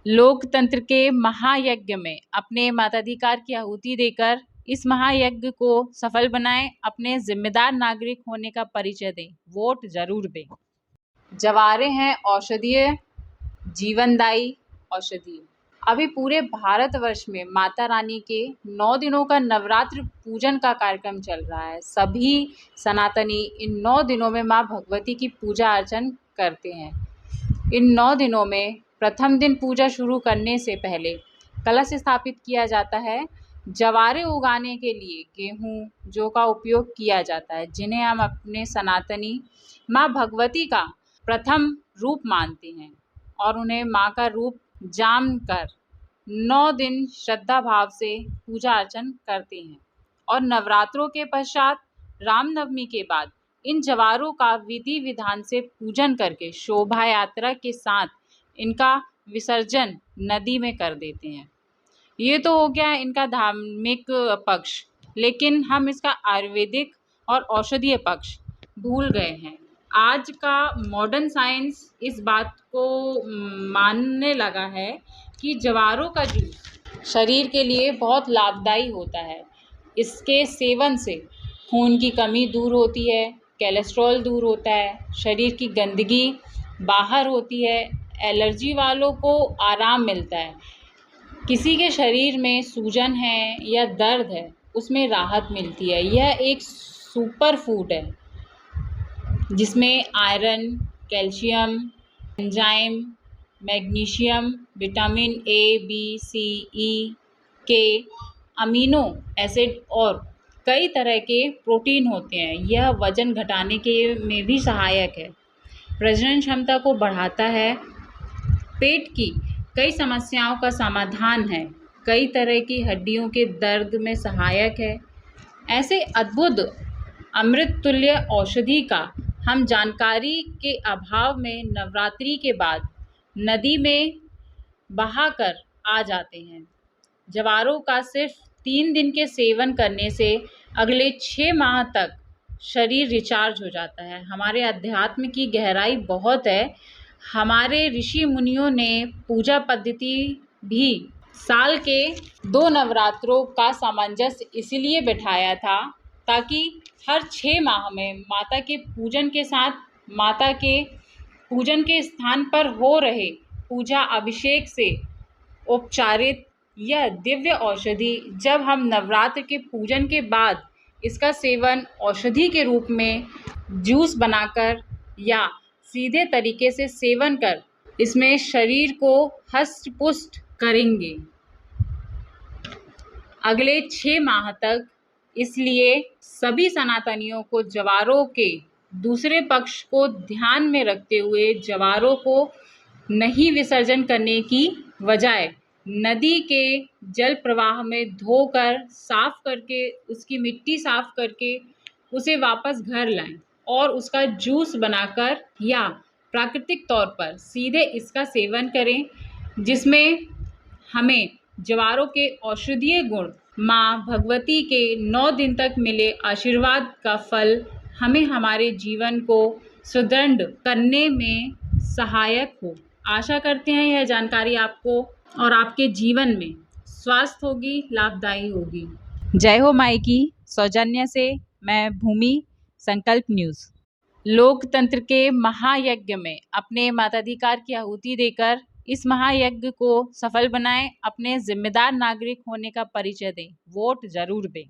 लोकतंत्र के महायज्ञ में अपने मताधिकार की आहुति देकर इस महायज्ञ को सफल बनाएं, अपने जिम्मेदार नागरिक होने का परिचय दें, वोट जरूर दें। जवारे हैं औषधीय, जीवनदायी औषधि। अभी पूरे भारतवर्ष में माता रानी के 9 दिनों का नवरात्र पूजन का कार्यक्रम चल रहा है। सभी सनातनी इन 9 दिनों में माँ भगवती की पूजा अर्चन करते हैं। इन 9 दिनों में प्रथम दिन पूजा शुरू करने से पहले कलश स्थापित किया जाता है। जवारे उगाने के लिए गेहूँ, जौ का उपयोग किया जाता है, जिन्हें हम अपने सनातनी माँ भगवती का प्रथम रूप मानते हैं और उन्हें माँ का रूप जानकर 9 दिन श्रद्धा भाव से पूजा अर्चन करते हैं। और नवरात्रों के पश्चात रामनवमी के बाद इन जवारों का विधि विधान से पूजन करके शोभा यात्रा के साथ इनका विसर्जन नदी में कर देते हैं। ये तो हो गया इनका धार्मिक पक्ष, लेकिन हम इसका आयुर्वेदिक और औषधीय पक्ष भूल गए हैं। आज का मॉडर्न साइंस इस बात को मानने लगा है कि जवारों का जूस शरीर के लिए बहुत लाभदायी होता है। इसके सेवन से खून की कमी दूर होती है, कोलेस्ट्रॉल दूर होता है, शरीर की गंदगी बाहर होती है, एलर्जी वालों को आराम मिलता है, किसी के शरीर में सूजन है या दर्द है उसमें राहत मिलती है। यह एक सुपर फूड है जिसमें iron, calcium, enzyme, magnesium, vitamin A, B, C, E, K, amino acid और कई तरह के प्रोटीन होते हैं। यह वजन घटाने के में भी सहायक है, प्रजनन क्षमता को बढ़ाता है, पेट की कई समस्याओं का समाधान है, कई तरह की हड्डियों के दर्द में सहायक है। ऐसे अद्भुत अमृत तुल्य औषधि का हम जानकारी के अभाव में नवरात्रि के बाद नदी में बहाकर आ जाते हैं। जवारों का सिर्फ 3 दिन के सेवन करने से अगले 6 माह तक शरीर रिचार्ज हो जाता है। हमारे अध्यात्म की गहराई बहुत है। हमारे ऋषि मुनियों ने पूजा पद्धति भी साल के 2 नवरात्रों का सामंजस्य इसलिए बिठाया था ताकि हर 6 माह में माता के पूजन के साथ माता के पूजन के स्थान पर हो रहे पूजा अभिषेक से उपचारित यह दिव्य औषधि जब हम नवरात्र के पूजन के बाद इसका सेवन औषधि के रूप में जूस बनाकर या सीधे तरीके से सेवन कर इसमें शरीर को हष्ट पुष्ट करेंगे अगले 6 माह तक। इसलिए सभी सनातनियों को जवारों के दूसरे पक्ष को ध्यान में रखते हुए जवारों को नहीं विसर्जन करने की बजाय नदी के जल प्रवाह में धोकर साफ करके उसकी मिट्टी साफ करके उसे वापस घर लाएं और उसका जूस बनाकर या प्राकृतिक तौर पर सीधे इसका सेवन करें, जिसमें हमें जवारों के औषधीय गुण माँ भगवती के 9 दिन तक मिले आशीर्वाद का फल हमें हमारे जीवन को सुदृढ़ करने में सहायक हो। आशा करते हैं यह जानकारी आपको और आपके जीवन में स्वास्थ्य होगी, लाभदायी होगी। जय हो माई की सौजन्य से मैं भूमि, संकल्प न्यूज़। लोकतंत्र के महायज्ञ में अपने मताधिकार की आहुति देकर इस महायज्ञ को सफल बनाएं, अपने जिम्मेदार नागरिक होने का परिचय दें, वोट जरूर दें।